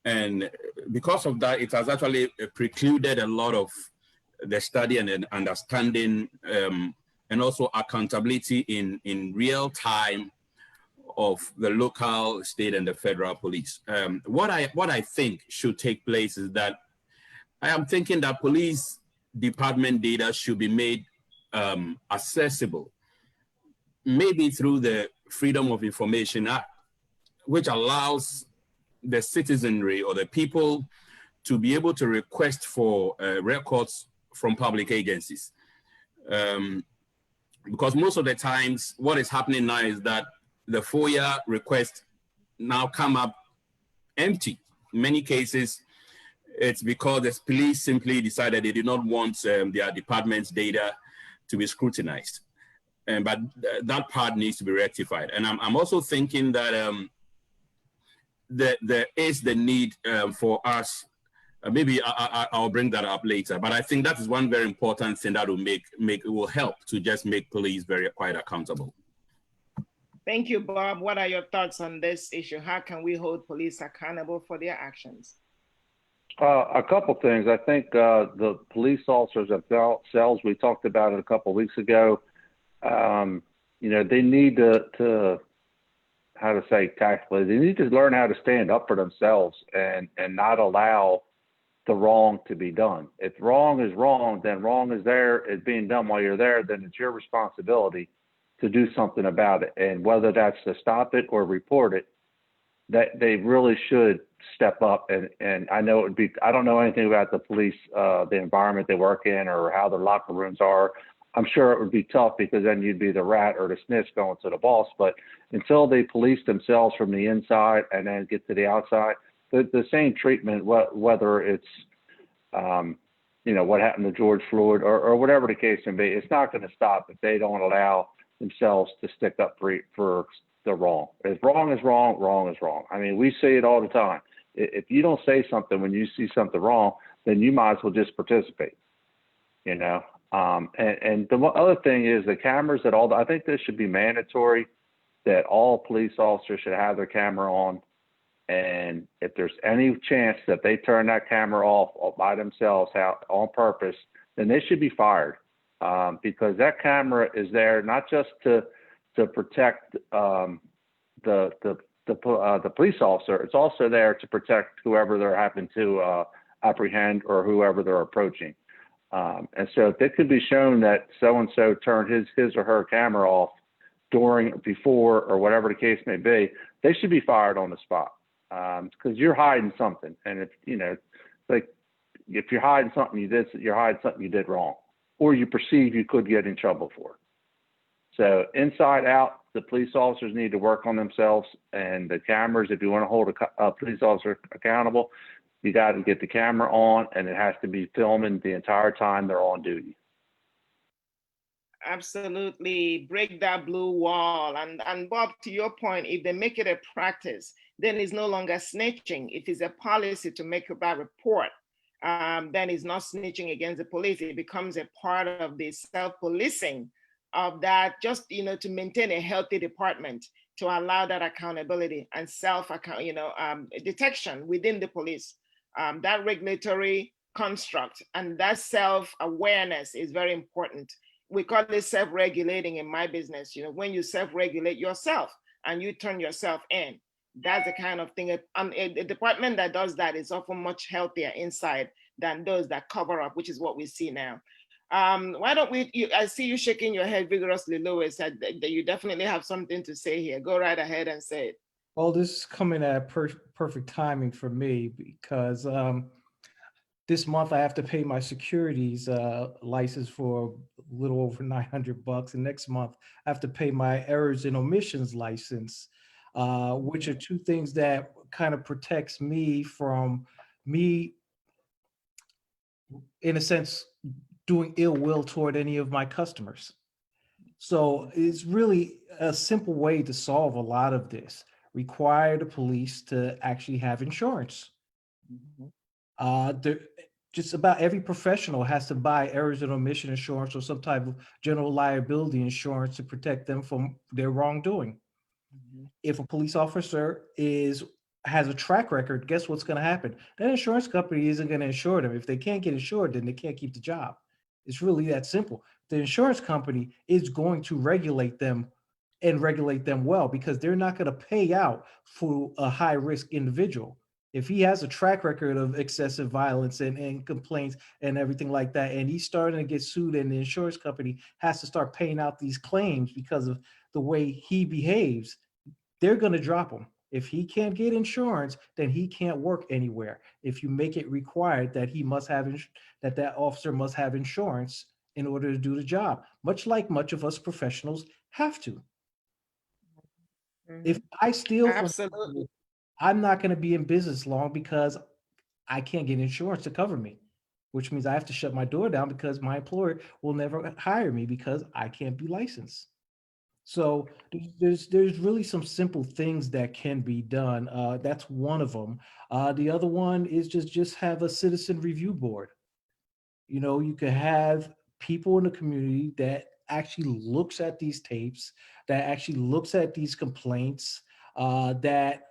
And because of that, it has actually precluded a lot of the study and understanding and also accountability in real time of the local, state, and the federal police. What I think should take place is that I am thinking that police department data should be made accessible, maybe through the Freedom of Information Act, which allows the citizenry or the people to be able to request for records from public agencies. Because most of the times, what is happening now is that the FOIA requests now come up empty. In many cases, it's because the police simply decided they did not want their department's data to be scrutinized. But that part needs to be rectified. And I'm also thinking that there is the need for us, maybe I'll bring that up later, but I think that is one very important thing that will help to just make police quite accountable. Thank you, Bob. What are your thoughts on this issue? How can we hold police accountable for their actions? A couple things. I think the police officers themselves, we talked about it a couple of weeks ago. They need to how to say tactfully, they need to learn how to stand up for themselves and not allow the wrong to be done. If wrong is wrong, then wrong is there, it's being done while you're there, then it's your responsibility to do something about it. And whether that's to stop it or report it, that they really should step up. And I know it would be, I don't know anything about the police, the environment they work in or how their locker rooms are. I'm sure it would be tough because then you'd be the rat or the snitch going to the boss. But until they police themselves from the inside and then get to the outside, the same treatment, whether it's, you know, what happened to George Floyd or whatever the case may be, it's not going to stop if they don't allow themselves to stick up for the wrong. If wrong is wrong, wrong is wrong. I mean, we say it all the time. If you don't say something when you see something wrong, then you might as well just participate, you know? And the other thing is the cameras at all, I think this should be mandatory that all police officers should have their camera on. And if there's any chance that they turn that camera off by themselves out on purpose, then they should be fired. Because that camera is there not just to protect the police officer, it's also there to protect whoever they're having to apprehend or whoever they're approaching. And so if it could be shown that so-and-so turned his or her camera off during, before, or whatever the case may be, they should be fired on the spot. Because you're hiding something. And if, you know, like if you're hiding something you're hiding something you did wrong, or you perceive you could get in trouble for. So inside out, the police officers need to work on themselves, and the cameras, if you want to hold a police officer accountable, you got to get the camera on, and it has to be filming the entire time they're on duty. Absolutely, break that blue wall. And Bob, to your point, if they make it a practice, then it's no longer snitching. If it's a policy to make a bad report, then it's not snitching against the police. It becomes a part of the self-policing of that, just, you know, to maintain a healthy department, to allow that accountability and detection within the police. That regulatory construct and that self-awareness is very important. We call it self-regulating in my business. You know, when you self-regulate yourself and you turn yourself in, that's the kind of thing. A department that does that is often much healthier inside than those that cover up, which is what we see now. Why don't we, I see you shaking your head vigorously, Louis, that you definitely have something to say here. Go right ahead and say it. Well, this is coming at perfect timing for me because this month I have to pay my securities license for a little over $900, and next month I have to pay my errors and omissions license, which are two things that kind of protects me from me, in a sense, doing ill will toward any of my customers. So it's really a simple way to solve a lot of this. Require the police to actually have insurance. Just about every professional has to buy errors and omission insurance or some type of general liability insurance to protect them from their wrongdoing. If a police officer has a track record, guess what's going to happen? That insurance company isn't going to insure them. If they can't get insured, then they can't keep the job. It's really that simple. The insurance company is going to regulate them and regulate them well, because they're not going to pay out for a high risk individual. If he has a track record of excessive violence and complaints and everything like that, and he's starting to get sued and the insurance company has to start paying out these claims because of the way he behaves, they're going to drop him. If he can't get insurance, then he can't work anywhere. If you make it required that he must have, that officer must have insurance in order to do the job, much like much of us professionals have to. If I steal from Absolutely. I'm not going to be in business long because I can't get insurance to cover me, which means I have to shut my door down because my employer will never hire me because I can't be licensed. So there's really some simple things that can be done. That's one of them. The other one is just have a citizen review board. You know, you could have people in the community that actually looks at these tapes, that actually looks at these complaints, that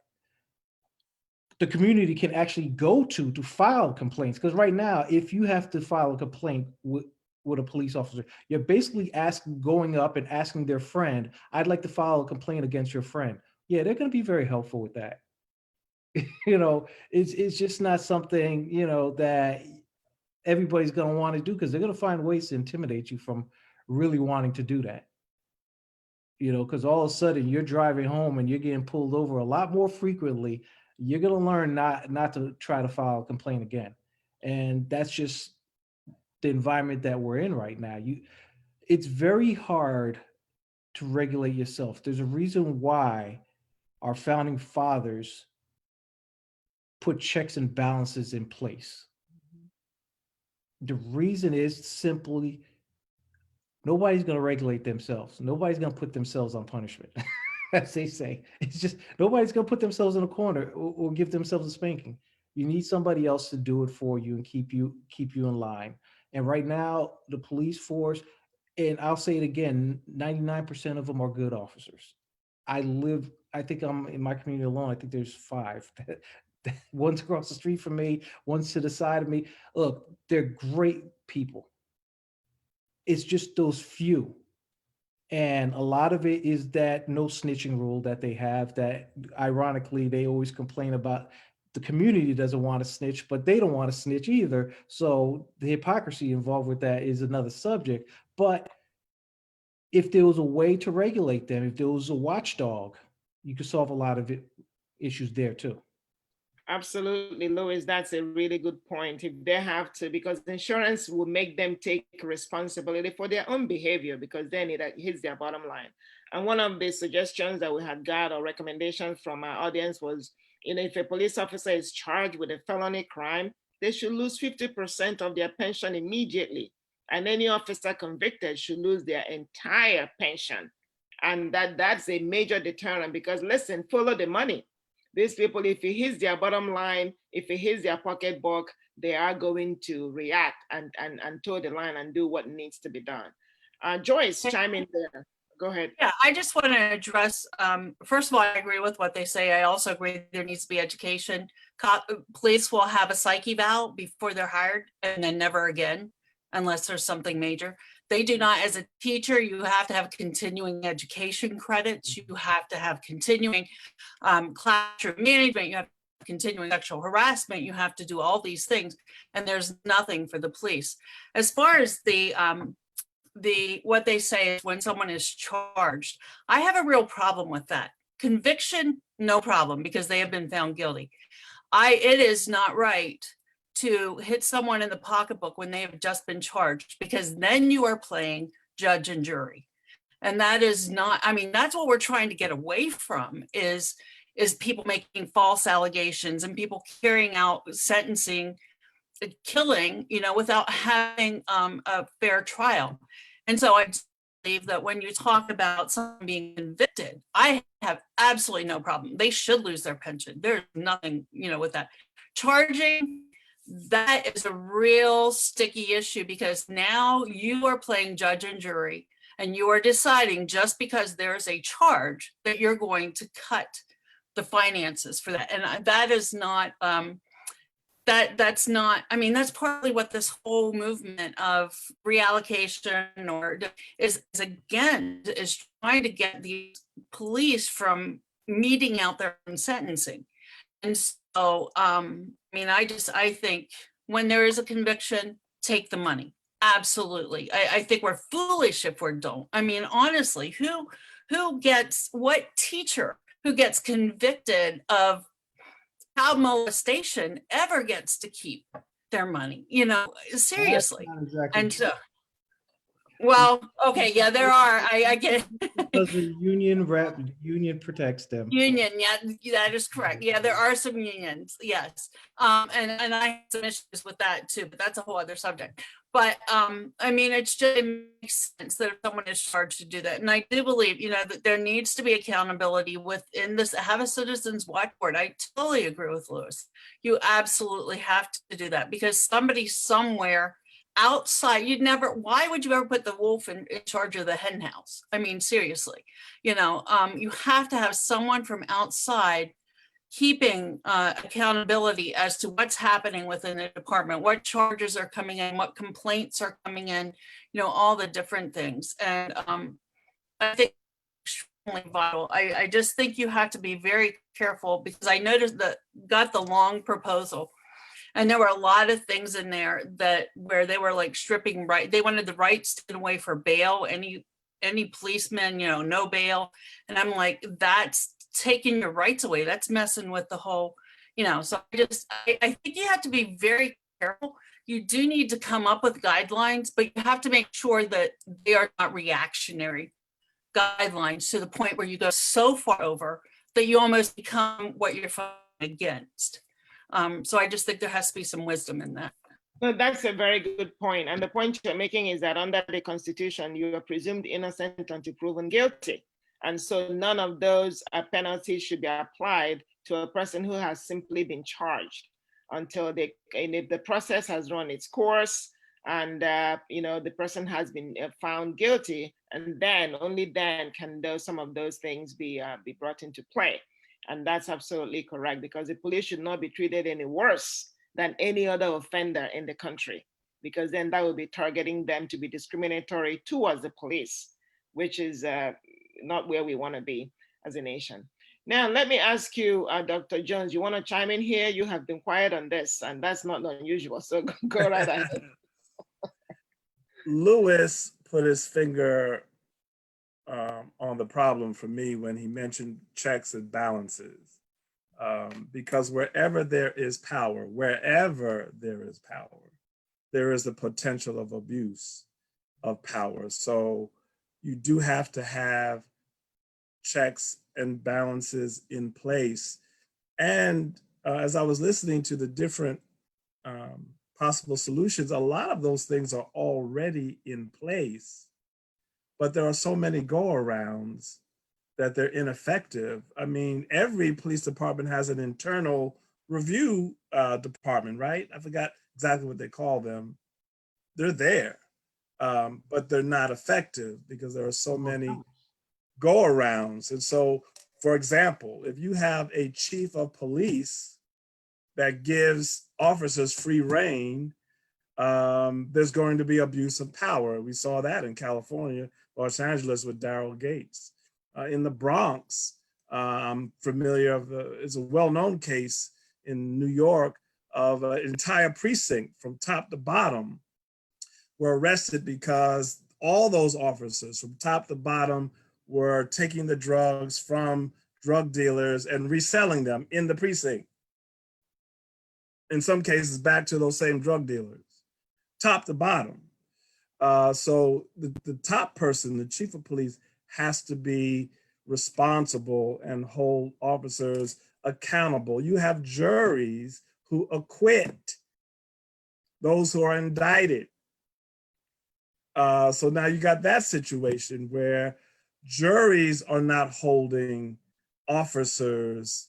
the community can actually go to file complaints. Because right now, if you have to file a complaint with a police officer, you're basically going up and asking their friend, I'd like to file a complaint against your friend. Yeah, they're going to be very helpful with that. You know, it's just not something, you know, that everybody's going to want to do, because they're going to find ways to intimidate you from really wanting to do that. You know, because all of a sudden you're driving home and you're getting pulled over a lot more frequently you're going to learn not to try to file a complaint again. And that's just the environment that we're in right now. It's very hard to regulate yourself. There's a reason why our founding fathers put checks and balances in place. The reason is simply nobody's going to regulate themselves. Nobody's going to put themselves on punishment, as they say. It's just nobody's going to put themselves in a corner or give themselves a spanking. You need somebody else to do it for you and keep you in line. And right now, the police force, and I'll say it again, 99% of them are good officers. I think I'm in my community alone, I think there's 5. One's across the street from me, one's to the side of me. Look, they're great people. It's just those few. And a lot of it is that no snitching rule that they have, that ironically, they always complain about. The community doesn't want to snitch, but they don't want to snitch either. So the hypocrisy involved with that is another subject. But if there was a way to regulate them, if there was a watchdog, you could solve a lot of issues there too. Absolutely, Louis, that's a really good point. If they have to, because insurance will make them take responsibility for their own behavior, because then it hits their bottom line. And one of the suggestions that we had got, or recommendations from our audience, was, if a police officer is charged with a felony crime, they should lose 50% of their pension immediately. And any officer convicted should lose their entire pension. And that's a major deterrent, because listen, follow the money. These people, if it hits their bottom line, if it hits their pocketbook, they are going to react and toe the line and do what needs to be done. Joyce, chime in there. Go ahead. Yeah, I just want to address, first of all, I agree with what they say. I also agree there needs to be education. Police will have a psych eval before they're hired and then never again, unless there's something major. They do not. As a teacher, you have to have continuing education credits. You have to have continuing classroom management. You have continuing sexual harassment. You have to do all these things, and there's nothing for the police. As far as what they say is when someone is charged, I have a real problem with that. Conviction, no problem, because they have been found guilty. It is not right to hit someone in the pocketbook when they have just been charged, because then you are playing judge and jury. And that is not, that's what we're trying to get away from, is people making false allegations and people carrying out sentencing, killing, without having a fair trial. And so I believe that when you talk about someone being convicted, I have absolutely no problem. They should lose their pension. There's nothing, with that. Charging, that is a real sticky issue, because now you are playing judge and jury, and you are deciding, just because there's a charge, that you're going to cut the finances for that. And that is not, that's not, that's partly what this whole movement of reallocation is trying to get the police from meting out their own sentencing. And so, I think when there is a conviction, take the money. Absolutely. I think we're foolish if we don't. Honestly, what teacher who gets convicted of child molestation ever gets to keep their money? Seriously. Exactly. And so, well, okay, yeah, there are. I get it. Because the union protects them. Union, yeah, that is correct. Yeah, there are some unions, yes. And I have some issues with that too, but that's a whole other subject. But it makes sense that if someone is charged to do that. And I do believe, that there needs to be accountability within this, have a citizens watch board. I totally agree with Louis. You absolutely have to do that, because somebody somewhere outside, why would you ever put the wolf in charge of the hen house? Seriously, you have to have someone from outside keeping accountability as to what's happening within the department, what charges are coming in, what complaints are coming in, all the different things. And I think it's extremely vital. I just think you have to be very careful, because I noticed that got the long proposal, and there were a lot of things in there where they were like stripping right. They wanted the rights taken away for bail. Any policeman, no bail. And I'm like, that's taking your rights away. That's messing with the whole So I think you have to be very careful. You do need to come up with guidelines, but you have to make sure that they are not reactionary guidelines to the point where you go so far over that you almost become what you're fighting against. So I just think there has to be some wisdom in that. No, that's a very good point. And the point you're making is that under the Constitution, you are presumed innocent until proven guilty. And so none of those penalties should be applied to a person who has simply been charged until if the process has run its course and the person has been found guilty, and then only then can some of those things be brought into play. And that's absolutely correct, because the police should not be treated any worse than any other offender in the country, because then that would be targeting them to be discriminatory towards the police, which is not where we want to be as a nation. Now, let me ask you, Dr. Jones, you want to chime in here? You have been quiet on this, and that's not unusual, so go right ahead. Lewis put his finger on the problem for me when he mentioned checks and balances. Because wherever there is power, there is the potential of abuse of power. So you do have to have checks and balances in place. And as I was listening to the different possible solutions, a lot of those things are already in place, but there are so many go-arounds that they're ineffective. I mean, every police department has an internal review department, right? I forgot exactly what they call them. They're there, but they're not effective because there are so many go-arounds. And so, for example, if you have a chief of police that gives officers free rein, there's going to be abuse of power. We saw that in California, Los Angeles with Daryl Gates. In the Bronx, I'm familiar it's a well-known case in New York of an entire precinct from top to bottom were arrested because all those officers from top to bottom were taking the drugs from drug dealers and reselling them in the precinct. In some cases, back to those same drug dealers, top to bottom. So the top person, the chief of police, has to be responsible and hold officers accountable. You have juries who acquit those who are indicted. So now you got that situation where juries are not holding officers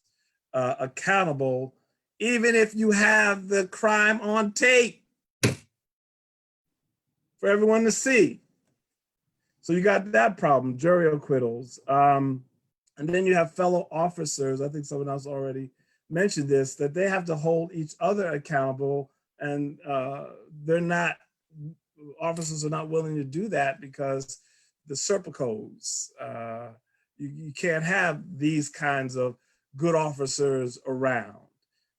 accountable, even if you have the crime on tape for everyone to see. So you got that problem, jury acquittals. And then you have fellow officers, I think someone else already mentioned this, that they have to hold each other accountable, and officers are not willing to do that because the Serpicos, you can't have these kinds of good officers around.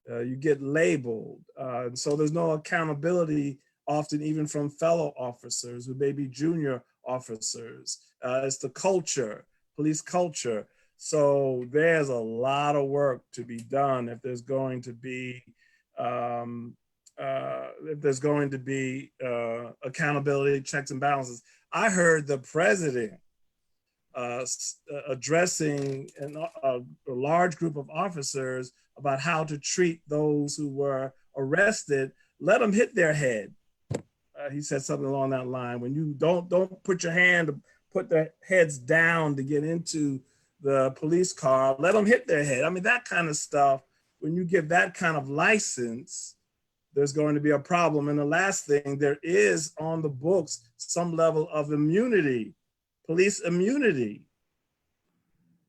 You get labeled. And so there's no accountability often even from fellow officers who may be junior officers. It's the culture, police culture. So there's a lot of work to be done if there's going to be accountability, checks and balances. I heard the president addressing a large group of officers about how to treat those who were arrested. Let them hit their head. He said something along that line. When you don't put your hand, put their heads down to get into the police car, let them hit their head. I mean, that kind of stuff, when you give that kind of license, there's going to be a problem. And the last thing, there is on the books some level of immunity, police immunity,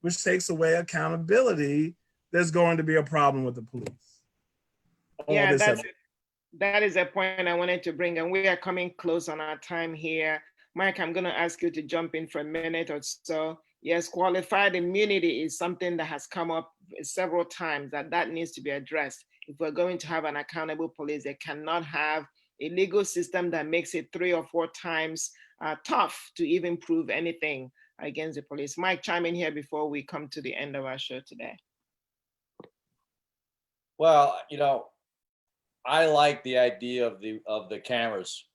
which takes away accountability. There's going to be a problem with the police. Yeah, that is a point I wanted to bring, and we are coming close on our time here. Mike, I'm going to ask you to jump in for a minute or so. Yes, qualified immunity is something that has come up several times, that needs to be addressed. If we're going to have an accountable police, they cannot have a legal system that makes it 3 or 4 times tough to even prove anything against the police. Mike, chime in here before we come to the end of our show today. Well, I like the idea of the cameras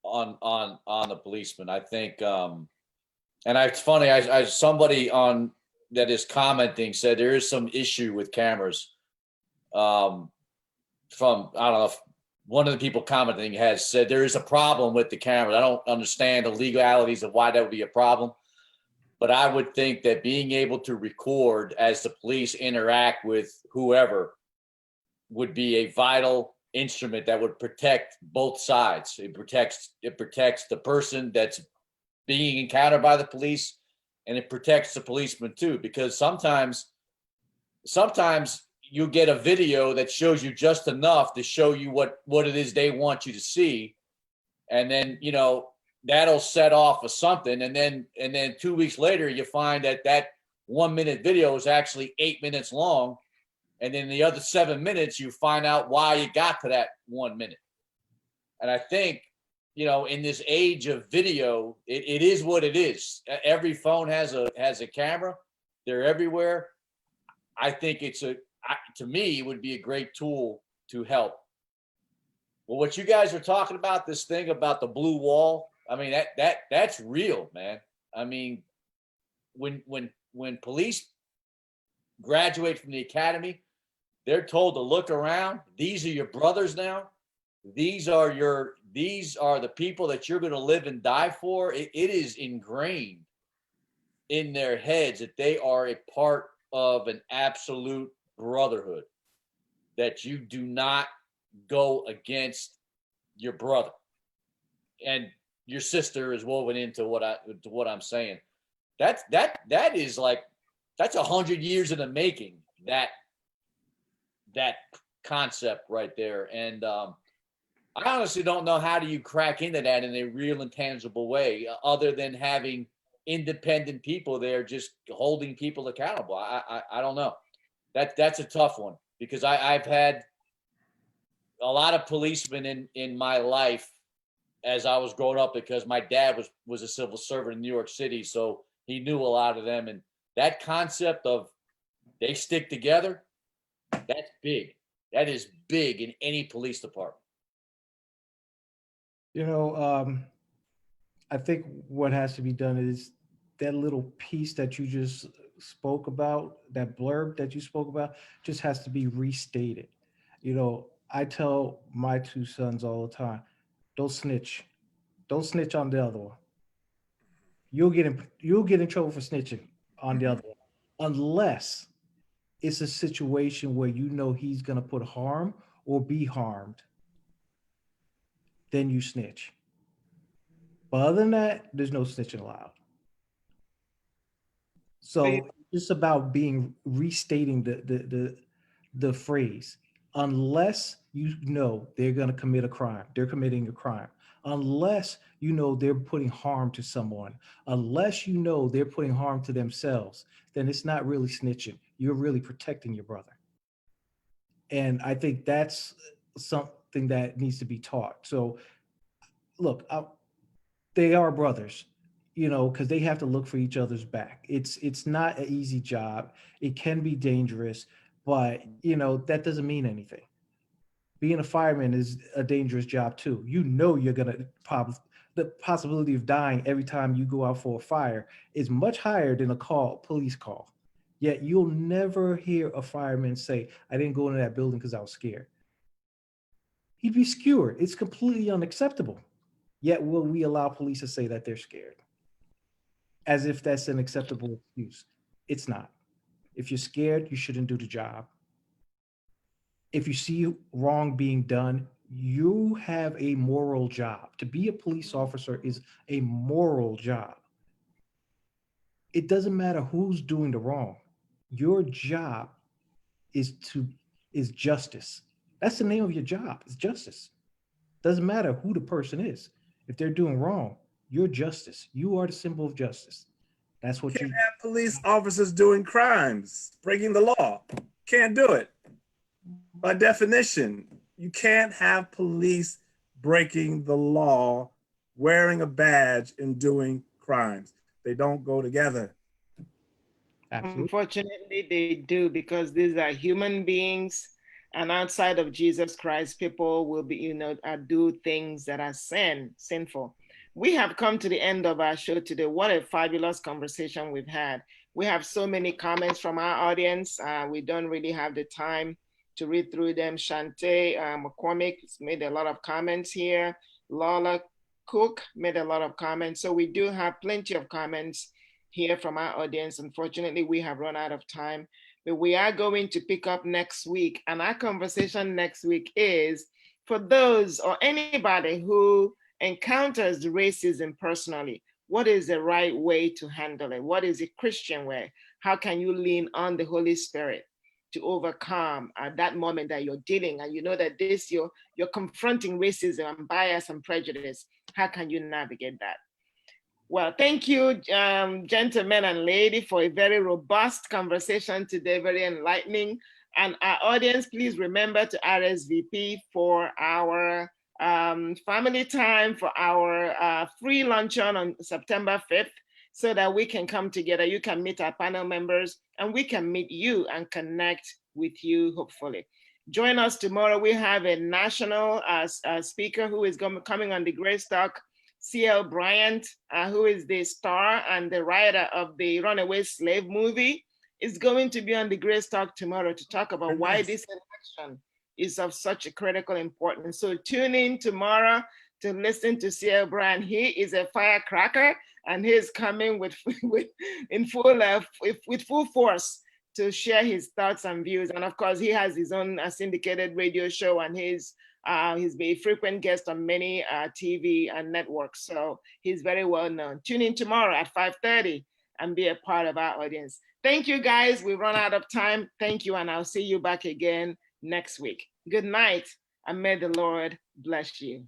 on the policeman. I think, it's funny. I somebody on that is commenting said there is some issue with cameras. From I don't know if one of the people commenting has said there is a problem with the cameras. I don't understand the legalities of why that would be a problem, but I would think that being able to record as the police interact with whoever would be a vital instrument that would protect both sides. It protects the person that's being encountered by the police, and it protects the policeman too, because sometimes you get a video that shows you just enough to show you what it is they want you to see, and then that'll set off of something, and then 2 weeks later you find that 1 minute video is actually 8 minutes long, and then the other 7 minutes you find out why you got to that 1 minute. And I think in this age of video, it is what it is. Every phone has a camera. They're everywhere. I think to me, it would be a great tool to help. Well, what you guys are talking about, this thing about the blue wall, I mean, that's real, man. I mean, when police graduate from the academy, they're told to look around. These are your brothers now. These are the people that you're going to live and die for. It is ingrained in their heads that they are a part of an absolute brotherhood, that you do not go against your brother, and your sister is woven into what I'm saying. That is like, that's 100 years in the making, that concept right there. And I honestly don't know how do you crack into that in a real and tangible way, other than having independent people there just holding people accountable. I don't know. That's a tough one, because I've had a lot of policemen in my life as I was growing up, because my dad was a civil servant in New York City, so he knew a lot of them. And that concept of they stick together, that's big. That is big in any police department. I think what has to be done is that little piece that you just spoke about, that blurb that you spoke about, just has to be restated. I tell my two sons all the time, don't snitch. Don't snitch on the other one. You'll get in trouble for snitching on the other one, unless it's a situation where he's going to put harm or be harmed. Then you snitch. But other than that, there's no snitching allowed. So it's about restating the phrase. Unless they're going to commit a crime, they're committing a crime. Unless they're putting harm to someone, unless they're putting harm to themselves, then it's not really snitching. You're really protecting your brother. And I think that's something that needs to be taught. So look, they are brothers, because they have to look for each other's back. It's not an easy job. It can be dangerous, but that doesn't mean anything. Being a fireman is a dangerous job too. You're gonna the possibility of dying every time you go out for a fire is much higher than a police call. Yet you'll never hear a fireman say, "I didn't go into that building because I was scared." He'd be skewered. It's completely unacceptable. Yet will we allow police to say that they're scared? As if that's an acceptable excuse. It's not. If you're scared, you shouldn't do the job. If you see wrong being done, you have a moral job. To be a police officer is a moral job. It doesn't matter who's doing the wrong. Your job is justice. That's the name of your job. It's justice. Doesn't matter who the person is. If they're doing wrong, you're justice. You are the symbol of justice. That's what Can't have police officers doing crimes, breaking the law. Can't do it. By definition, you can't have police breaking the law, wearing a badge, and doing crimes. They don't go together. Absolutely. Unfortunately, they do, because these are human beings And outside of Jesus Christ, people will be, do things that are sinful. We have come to the end of our show today. What a fabulous conversation we've had. We have so many comments from our audience. We don't really have the time to read through them. Shante McCormick made a lot of comments here. Lola Cook made a lot of comments. So we do have plenty of comments here from our audience. Unfortunately, we have run out of time, but we are going to pick up next week. And our conversation next week is for those or anybody who encounters racism personally, what is the right way to handle it? What is a Christian way? How can you lean on the Holy Spirit to overcome at that moment that you're dealing, and you know that you're confronting racism and bias and prejudice? How can you navigate that? Well, thank you, gentlemen and lady, for a very robust conversation today, very enlightening. And our audience, please remember to RSVP for our family time, for our free luncheon on September 5th, so that we can come together. You can meet our panel members and we can meet you and connect with you, hopefully. Join us tomorrow. We have a national speaker who is coming on the Greystock, C.L. Bryant, who is the star and the writer of the Runaway Slave movie, is going to be on the Greystock tomorrow to talk about why this election is of such a critical importance. So tune in tomorrow to listen to C.L. Bryant. He is a firecracker, and he is coming with full force to share his thoughts and views. And of course, he has his own syndicated radio show, and he's been a frequent guest on many TV and networks. So he's very well known. Tune in tomorrow at 5:30 and be a part of our audience. Thank you, guys. We've run out of time. Thank you, and I'll see you back again next week. Good night, and may the Lord bless you.